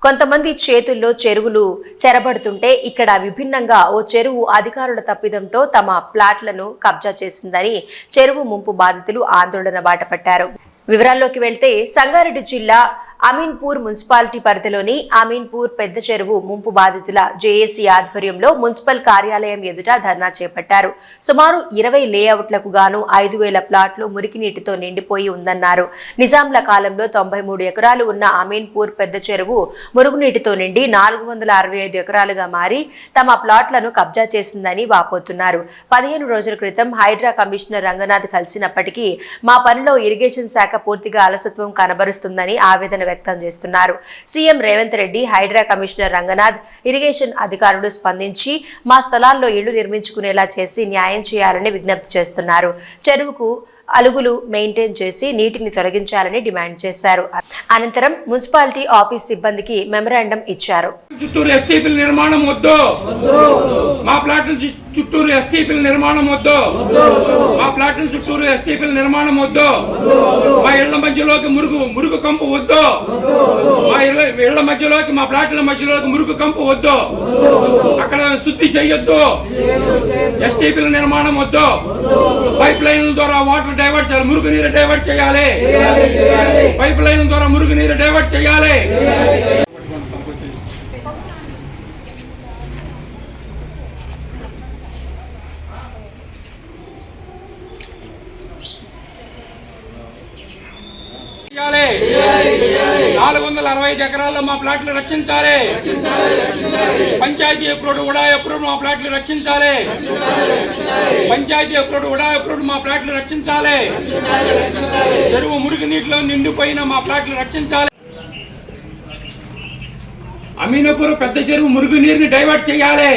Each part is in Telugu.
కొంతమంది చేతుల్లో చెరువులు చెరబడుతుంటే ఇక్కడ విభిన్నంగా ఓ చెరువు అధికారుల తప్పిదంతో తమ ప్లాట్లను కబ్జా చేసిందని చెరువు ముంపు బాధితులు ఆందోళన బాటపట్టారు. వివరాల్లోకి వెళ్తే సంగారెడ్డి జిల్లా అమీన్పూర్ మున్సిపాలిటీ పరిధిలోని అమీన్పూర్ పెద్ద చెరువు ముంపు బాధితుల జేఏసీ ఆధ్వర్యంలో మున్సిపల్ కార్యాలయం ఎదుట ధర్నా చేపట్టారు. సుమారు 20 లేఅవుట్లకు గాను 5,000 ప్లాట్లు మురికి నీటితో నిండిపోయి ఉందన్నారు. నిజాంల కాలంలో 93 ఎకరాలు ఉన్న అమీన్పూర్ పెద్ద చెరువు మురుగునీటితో నిండి 465 ఎకరాలుగా మారి తమ ప్లాట్లను కబ్జా చేసిందని వాపోతున్నారు. 15 రోజుల క్రితం హైడ్రా కమిషనర్ రంగనాథ్ కలిసినప్పటికీ మా పనిలో ఇరిగేషన్ శాఖ పూర్తిగా అలసత్వం కనబరుస్తుందని ఆవేదన వ్యక్తం చేస్తున్నారు. CM Revanth Reddy, Hydraa commissioner Ranganath, irrigation అధికారులు స్పందించి మా స్థలాల్లో ఇళ్లు నిర్మించుకునేలా చేసి న్యాయం చేయాలని విజ్ఞప్తి చేస్తున్నారు. చెరువుకు అలుగులు మెయింటైన్ చేసి నీటిని తొలగించాలని డిమాండ్ చేశారు. అనంతరం మున్సిపాలిటీ ఆఫీస్ సిబ్బందికి మెమరాండం ఇచ్చారు. చుట్టూరు ఎస్టీపీల నిర్మాణం వద్దు, మా ప్లాట్ల చుట్టూరు ఎస్టీపీల నిర్మాణం వద్దు, మా ప్లాట్ల చుట్టూరు ఎస్టీపీల నిర్మాణం వద్దు, మా ఇళ్ల మధ్యలోకి మురుగు కంపు వద్దు, మా ఇళ్ల మధ్యలోకి మా ప్లాట్ల మధ్యలోకి మురుగు కంపు వద్దు, అక్కడ శుద్ధి చేయొద్దు, ఎస్టీపీల నిర్మాణం వద్దు, పైప్ లైన్ల ద్వారా వాటర్ డైవర్ట్ చేయాలి, మురుగు నీరు డైవర్ట్ చేయాలి, పైప్ లైన్ ద్వారా మురుగు నీరు డైవర్ట్ చేయాలి. చేయాలి 465 ఎకరాల్లో మా ప్లాట్లు రక్షించాలి. పంచాయతీ అప్రూవ్డ్ కూడా అప్రూవ్డ్ మా ప్లాట్లు రక్షించాలి. పంచాయతీ అప్రూవ్డ్ కూడా అప్రూవ్డ్ మా ప్లాట్లు రక్షించాలి. చెరువు మురుగు నీటిలో నిండిపోయిన మా ప్లాట్లు రక్షించాలి. అమీనపూర్ పెద్ద చెరువు మురుగు నీరుని డైవర్ట్ చేయాలి.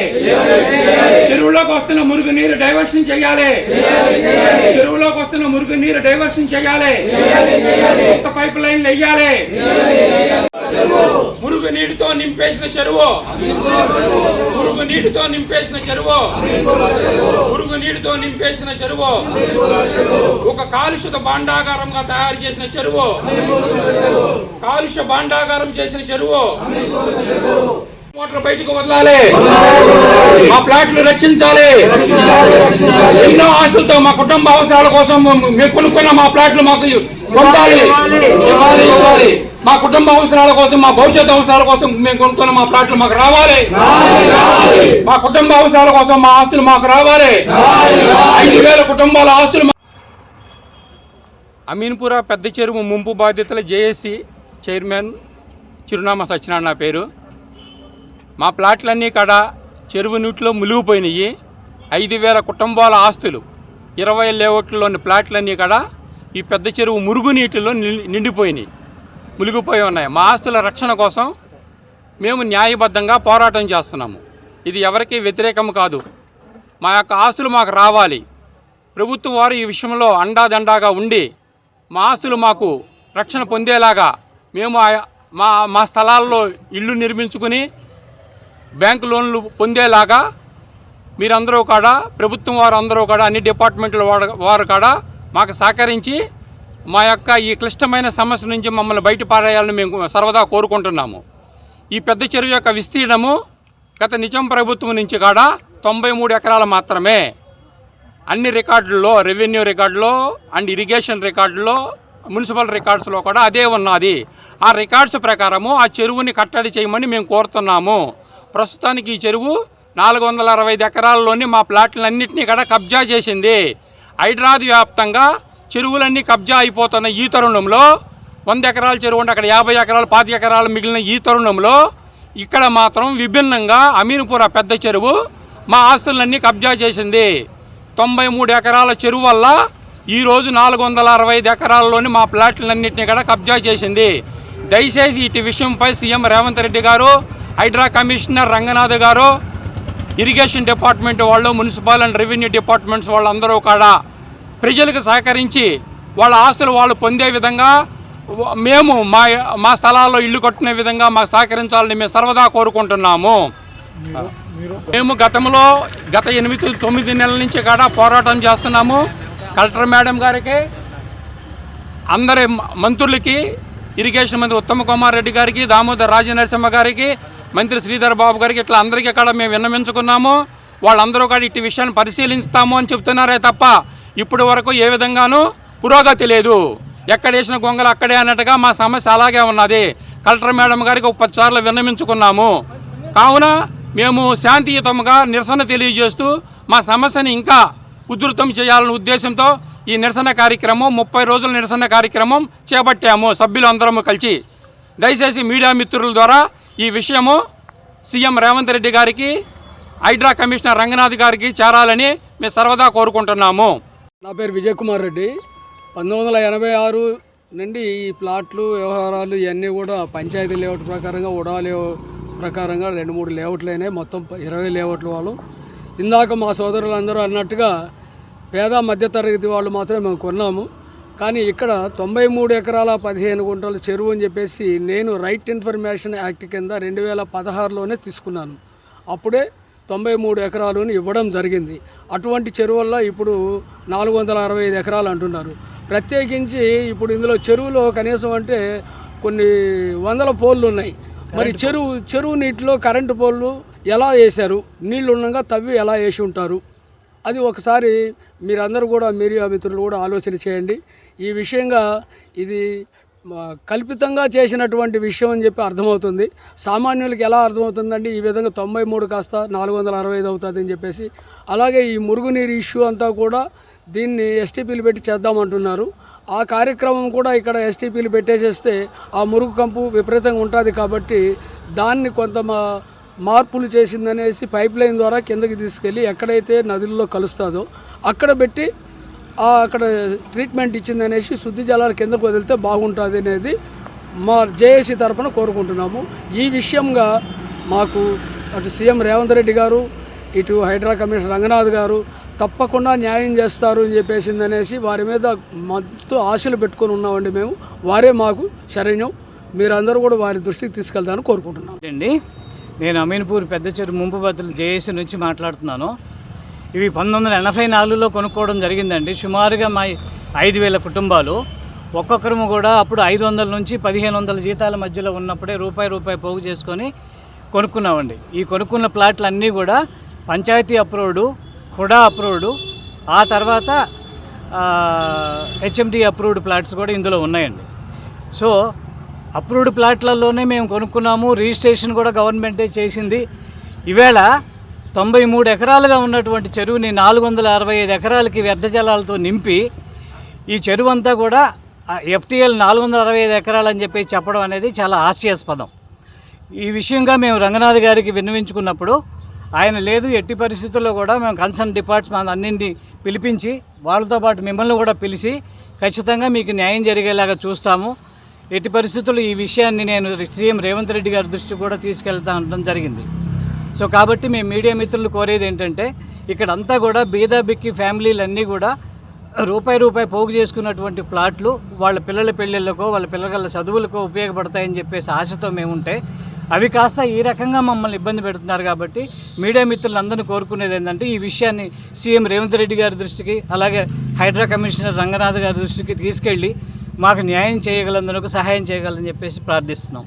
చెరువులోకి వస్తున్న మురుగు నీరు డైవర్షన్ చేయాలి. చెరువులోకి వస్తున్న మురుగు నీరు డైవర్షన్ చేయాలి. కొత్త పైప్ లైన్లు వేయాలి. మురుగు నీటితో నింపేసిన చెరువు, మురుగు నీటితో నింపేసిన చెరువు, మురుగు నీటితో నింపేసిన చెరువు, ఒక కాలుష్యత భాండాగారంగా తయారు చేసిన చెరువు, కాలుష్య భాండాగారం చేసిన చెరువు, మోటార్ బయటకు వదలాలి. మా ప్లాట్లు రక్షించాలి. ఎన్నో ఆశలతో మా కుటుంబ అవసరాల కోసం మేము కొనుక్కున్న మా ప్లాట్లు మాకు పొందాలి. మా కుటుంబ అవసరాల కోసం, మా భవిష్యత్ అవసరాల కోసం మేము కొనుక్కున్న మా ప్లాట్లు మాకు రావాలి. మా కుటుంబ అవసరాల కోసం మా ఆస్తులు మాకు రావాలి. 5,000 కుటుంబాల ఆస్తులు. అమీన్పుర పెద్ద చెరువు ముంపు బాధితుల జేఏసీ చైర్మన్ చిరునామా సత్యనారాయణ నా పేరు. మా ప్లాట్లన్నీ కాడ చెరువు నీటిలో మునిగిపోయినాయి. 5,000 కుటుంబాల ఆస్తులు 20 లేఅవుట్లలోని ప్లాట్లన్నీ కాడ ఈ పెద్ద చెరువు మురుగు నీటిలో నిండిపోయినాయి, మునిగిపోయి ఉన్నాయి. మా ఆస్తుల రక్షణ కోసం మేము న్యాయబద్ధంగా పోరాటం చేస్తున్నాము. ఇది ఎవరికీ వ్యతిరేకం కాదు. మా యొక్క ఆస్తులు మాకు రావాలి. ప్రభుత్వం వారు ఈ విషయంలో అండాదండాగా ఉండి మా ఆస్తులు మాకు రక్షణ పొందేలాగా మేము మా స్థలాల్లో ఇళ్ళు నిర్మించుకుని బ్యాంకు లోన్లు పొందేలాగా మీరందరూ కాడ, ప్రభుత్వం వారు అందరూ కాడ, అన్ని డిపార్ట్మెంట్ల వారు కాడ మాకు సహకరించి మా యొక్క ఈ క్లిష్టమైన సమస్య నుంచి మమ్మల్ని బయటపడేయాలని మేము సర్వదా కోరుకుంటున్నాము. ఈ పెద్ద చెరువు యొక్క విస్తీర్ణము గత నిజాం ప్రభుత్వం నుంచి కాడ 93 ఎకరాలు మాత్రమే. అన్ని రికార్డుల్లో, రెవెన్యూ రికార్డులో అండ్ ఇరిగేషన్ రికార్డులో, మున్సిపల్ రికార్డ్స్లో కూడా అదే ఉన్నది. ఆ రికార్డ్స్ ప్రకారము ఆ చెరువుని కట్టడి చేయమని మేము కోరుతున్నాము. ప్రస్తుతానికి ఈ చెరువు 465 ఎకరాల్లోని మా ప్లాట్లన్నింటినీ కూడా కబ్జా చేసింది. హైదరాబాద్ వ్యాప్తంగా చెరువులన్నీ కబ్జా అయిపోతున్న ఈ తరుణంలో 100 ఎకరాల చెరువు ఉంటే అక్కడ 50 ఎకరాలు 25 ఎకరాలు మిగిలిన ఈ తరుణంలో ఇక్కడ మాత్రం విభిన్నంగా అమీన్పుర పెద్ద చెరువు మా ఆస్తులన్నీ కబ్జా చేసింది. 93 ఎకరాల చెరువు వల్ల ఈరోజు 465 ఎకరాల్లోని మా ప్లాట్లన్నింటినీ కూడా కబ్జా చేసింది. దయచేసి ఇటు విషయంపై సీఎం రేవంత్ రెడ్డి గారు, హైడ్రా కమిషనర్ రంగనాథ్ గారు, ఇరిగేషన్ డిపార్ట్మెంట్ వాళ్ళు, మున్సిపల్ అండ్ రెవెన్యూ డిపార్ట్మెంట్స్ వాళ్ళందరూ కూడా ప్రజలకు సహకరించి వాళ్ళ ఆస్తులు వాళ్ళు పొందే విధంగా మేము మా స్థలాల్లో ఇల్లు కట్టుకునే విధంగా మాకు సహకరించాలని మేము సర్వదా కోరుకుంటున్నాము. మేము గత 8-9 నెలల నుంచి కూడా పోరాటం చేస్తున్నాము. కలెక్టర్ మేడం గారికి, అందరి మంత్రులకి, ఇరిగేషన్ మంత్రి ఉత్తమ్ కుమార్ రెడ్డి గారికి, దామోదర్ రాజనరసింహ గారికి, మంత్రి శ్రీధర్ బాబు గారికి ఇట్లా అందరికీ కూడా మేము విన్నవించుకున్నాము. వాళ్ళందరూ కూడా ఇట్టి విషయాన్ని పరిశీలిస్తాము అని చెప్తున్నారే తప్ప ఇప్పటి వరకు ఏ విధంగానూ పురోగతి లేదు. ఎక్కడేసిన గొంగలు అక్కడే అన్నట్టుగా మా సమస్య అలాగే ఉన్నది. కలెక్టర్ మేడం గారికి 10 సార్లు విన్నవించుకున్నాము. కావున మేము శాంతియుతంగా నిరసన తెలియజేస్తూ మా సమస్యని ఇంకా ఉధృతం చేయాలనే ఉద్దేశంతో ఈ నిరసన కార్యక్రమం 30 రోజుల నిరసన కార్యక్రమం చేపట్టాము సభ్యులందరము కలిసి. దయచేసి మీడియా మిత్రుల ద్వారా ఈ విషయము సీఎం రేవంత్ రెడ్డి గారికి, హైడ్రా కమిషనర్ రంగనాథ్ గారికి చేరాలని మేము సర్వదా కోరుకుంటున్నాము. నా పేరు విజయ్ కుమార్ రెడ్డి. 1986 నుండి ఈ ప్లాట్లు వ్యవహారాలు ఇవన్నీ కూడా పంచాయతీ లేఅవుట్ ప్రకారంగా, ఉడా లేఅవుట్ ప్రకారంగా 2-3 లేఅవుట్లు అయినాయి. మొత్తం 20 లేఅవుట్లు వాళ్ళు. ఇందాక మా సోదరులందరూ అన్నట్టుగా పేద మధ్యతరగతి వాళ్ళు మాత్రమే మేము కొన్నాము. కానీ ఇక్కడ 93 ఎకరాల 15 గుంటల చెరువు అని చెప్పేసి నేను రైట్ ఇన్ఫర్మేషన్ యాక్ట్ కింద 2016లోనే తీసుకున్నాను. అప్పుడే 93 ఎకరాలను ఇవ్వడం జరిగింది. అటువంటి చెరువుల్లో ఇప్పుడు 465 ఎకరాలు అంటున్నారు. ప్రత్యేకించి ఇప్పుడు ఇందులో చెరువులో కనీసం అంటే కొన్ని వందల పోల్లు ఉన్నాయి. మరి చెరువు నీటిలో కరెంటు పోల్లు ఎలా వేశారు, నీళ్లు ఉండగా తవ్వి ఎలా వేసి ఉంటారు, అది ఒకసారి మీరందరూ కూడా, మీడియా మిత్రులు కూడా ఆలోచన చేయండి. ఈ విషయంగా ఇది కల్పితంగా చేసినటువంటి విషయం అని చెప్పి అర్థమవుతుంది. సామాన్యులకి ఎలా అర్థమవుతుందండి ఈ విధంగా 93 కాస్త 465 అవుతుంది అని చెప్పేసి. అలాగే ఈ మురుగునీరు ఇష్యూ అంతా కూడా దీన్ని ఎస్టీపీలు పెట్టి చేద్దామంటున్నారు. ఆ కార్యక్రమం కూడా ఇక్కడ ఎస్టీపీలు పెట్టేసేస్తే ఆ మురుగు కంపు విపరీతంగా ఉంటుంది. కాబట్టి దాన్ని కొంత మార్పులు చేసిందనేసి పైప్ లైన్ ద్వారా కిందకి తీసుకెళ్ళి ఎక్కడైతే నదుల్లో కలుస్తుందో అక్కడ పెట్టి అక్కడ ట్రీట్మెంట్ ఇచ్చిందనేసి శుద్ధి జలాలు కిందకు వదిలితే బాగుంటుంది అనేది మా జేఏసీ తరఫున కోరుకుంటున్నాము. ఈ విషయంగా మాకు అటు సీఎం రేవంత్ రెడ్డి గారు, ఇటు హైడ్రా కమిషనర్ రంగనాథ్ గారు తప్పకుండా న్యాయం చేస్తారు అని చెప్పేసిందనేసి వారి మీద మస్తు ఆశలు పెట్టుకొని ఉన్నామండి మేము. వారే మాకు శరణ్యం. మీరందరూ కూడా వారి దృష్టికి తీసుకెళ్తారని కోరుకుంటున్నాం. అండి, నేను అమీన్పూర్ పెద్ద చెరువు ముంపు బదులు జేఏసీ నుంచి మాట్లాడుతున్నాను. ఇవి 1984లో కొనుక్కోవడం జరిగిందండి. సుమారుగా మా 5,000 కుటుంబాలు. ఒక్కొక్కరు కూడా అప్పుడు 500 నుంచి 1,500 జీతాల మధ్యలో ఉన్నప్పుడే రూపాయి పోగు చేసుకొని కొనుక్కున్నామండి. ఈ కొనుక్కున్న ప్లాట్లు అన్నీ కూడా పంచాయతీ అప్రూవ్డ్, హుడా అప్రూవ్డ్, ఆ తర్వాత హెచ్ఎండి అప్రూవ్డ్ ప్లాట్స్ కూడా ఇందులో ఉన్నాయండి. సో అప్రూవ్డ్ ప్లాట్లలోనే మేము కొనుక్కున్నాము. రిజిస్ట్రేషన్ కూడా గవర్నమెంటే చేసింది. ఈవేళ 93 ఎకరాలుగా ఉన్నటువంటి చెరువుని 465 ఎకరాలకి వ్యర్థ జలాలతో నింపి ఈ చెరువు అంతా కూడా ఎఫ్టీఎల్ 465 ఎకరాలు అని చెప్పి చెప్పడం అనేది చాలా హాస్యాస్పదం. ఈ విషయంగా మేము రంగనాథ్ గారికి విన్నవించుకున్నప్పుడు ఆయన లేదు, ఎట్టి పరిస్థితుల్లో కూడా మేము కన్సర్న్ డిపార్ట్మెంట్ అన్నింటినీ పిలిపించి వాళ్ళతో పాటు మిమ్మల్ని కూడా పిలిచి ఖచ్చితంగా మీకు న్యాయం జరిగేలాగా చూస్తాము. ఎట్టి పరిస్థితుల్లో ఈ విషయాన్ని నేను సీఎం రేవంత్ రెడ్డి గారి దృష్టికి కూడా తీసుకెళ్తా ఉండడం జరిగింది. సో కాబట్టి మేము మీడియా మిత్రులు కోరేది ఏంటంటే ఇక్కడంతా కూడా బీదా బిక్కి ఫ్యామిలీలన్నీ కూడా రూపాయి పోగు చేసుకున్నటువంటి ప్లాట్లు వాళ్ళ పిల్లల పెళ్ళిళ్ళకో వాళ్ళ పిల్లల చదువులకో ఉపయోగపడతాయని చెప్పేసి ఆశతో మేము ఉంటే అవి కాస్త ఈ రకంగా మమ్మల్ని ఇబ్బంది పెడుతున్నారు. కాబట్టి మీడియా మిత్రులందరినీ కోరుకునేది ఏంటంటే ఈ విషయాన్ని సీఎం రేవంత్ రెడ్డి గారి దృష్టికి, అలాగే హైడ్రా కమిషనర్ రంగనాథ్ గారి దృష్టికి తీసుకెళ్ళి మాకు న్యాయం చేయగలందుకు సహాయం చేయగలని చెప్పేసి ప్రార్థిస్తున్నాం.